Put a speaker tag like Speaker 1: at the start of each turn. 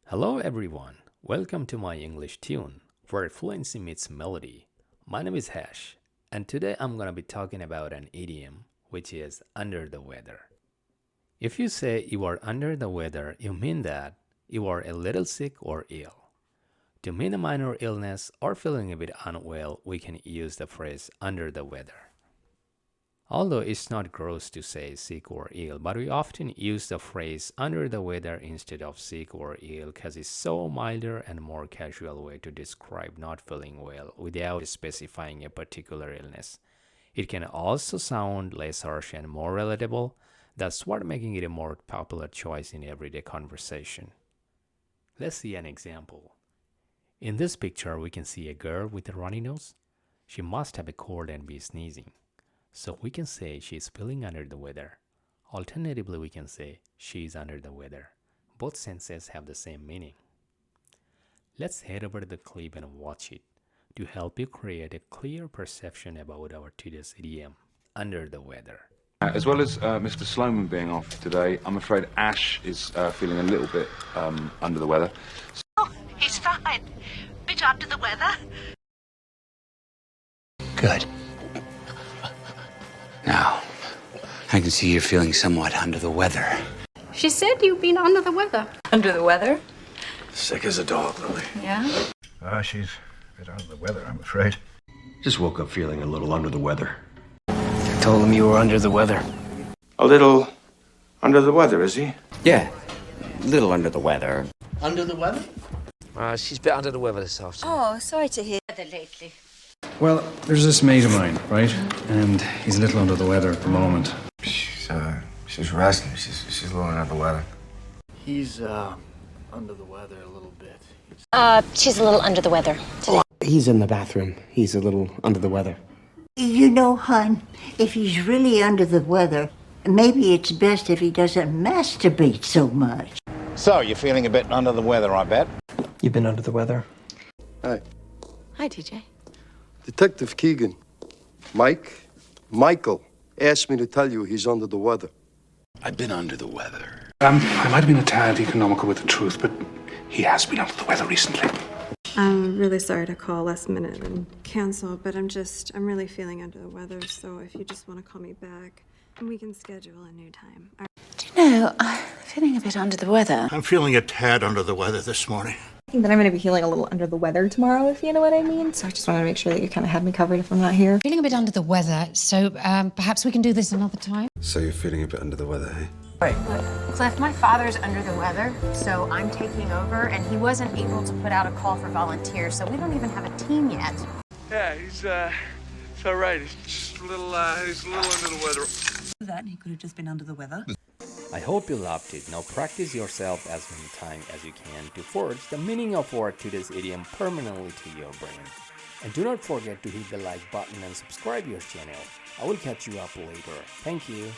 Speaker 1: Hello everyone, welcome to my English tune, where fluency meets melody. My name is Hash, and today I'm gonna be talking about an idiom, which is under the weather. If you say you are under the weather, you mean that you are a little sick or ill. To mean a minor illness or feeling a bit unwell, we can use the phrase under the weather. Although it's not gross to say sick or ill, but we often use the phrase under the weather instead of sick or ill because it's so milder and more casual way to describe not feeling well without specifying a particular illness. It can also sound less harsh and more relatable. That's what making it a more popular choice in everyday conversation. Let's see an example. In this picture, we can see a girl with a runny nose. She must have a cold and be sneezing. So we can say she's feeling under the weather. Alternatively, we can say she's under the weather. Both sentences have the same meaning. Let's head over to the clip and watch it to help you create a clear perception about our today's idiom, under the weather.
Speaker 2: As well as Mr. Sloman being off today, I'm afraid Ash is feeling a little bit under the weather.
Speaker 3: Oh, he's fine. Bit under the weather.
Speaker 4: Good. Now, I can see you're feeling somewhat under the weather.
Speaker 5: She said you've been under the weather.
Speaker 6: Under the weather?
Speaker 7: Sick as a dog, Lily.
Speaker 6: Yeah?
Speaker 7: She's a bit under the weather, I'm afraid.
Speaker 8: Just woke up feeling a little under the weather.
Speaker 4: I told him you were under the weather.
Speaker 8: A little under the weather, is he?
Speaker 4: Yeah, a little under the weather.
Speaker 9: Under the weather?
Speaker 10: She's a bit under the weather this afternoon.
Speaker 6: Oh, sorry to hear
Speaker 3: Weather lately.
Speaker 11: Well, there's this mate of mine, right? And he's a little under the weather at the moment.
Speaker 8: She's restless. She's a little under the weather.
Speaker 9: He's, under the weather a little bit.
Speaker 5: She's a little under the weather today.
Speaker 12: He's in the bathroom. He's a little under the weather.
Speaker 13: You know, hon, if he's really under the weather, maybe it's best if he doesn't masturbate so much.
Speaker 14: So, you're feeling a bit under the weather, I bet?
Speaker 12: You've been under the weather.
Speaker 8: Hi.
Speaker 6: Hi, TJ.
Speaker 8: Detective Keegan. Michael asked me to tell you he's under the weather.
Speaker 4: I've been under the weather.
Speaker 7: I might have been a tad economical with the truth, but he has been under the weather recently.
Speaker 5: I'm really sorry to call last minute and cancel, but I'm really feeling under the weather, so if you just want to call me back, we can schedule a new time.
Speaker 6: Do you know, I'm feeling a bit under the weather.
Speaker 7: I'm feeling a tad under the weather this morning.
Speaker 5: I think that I'm going to be feeling a little under the weather tomorrow, if you know what I mean. So I just wanted to make sure that you kind of had me covered if I'm not here.
Speaker 6: Feeling a bit under the weather, so perhaps we can do this another time.
Speaker 8: So you're feeling a bit under the weather, eh?
Speaker 5: Cliff, my father's under the weather, so I'm taking over, and he wasn't able to put out a call for volunteers, so we don't even have a team yet.
Speaker 9: Yeah, it's all right. He's just he's a little under the weather.
Speaker 3: That he could have just been under the weather.
Speaker 1: I hope you loved it. Now practice yourself as many times as you can to forge the meaning of our today's idiom permanently to your brain. And do not forget to hit the like button and subscribe your channel. I will catch you up later. Thank you.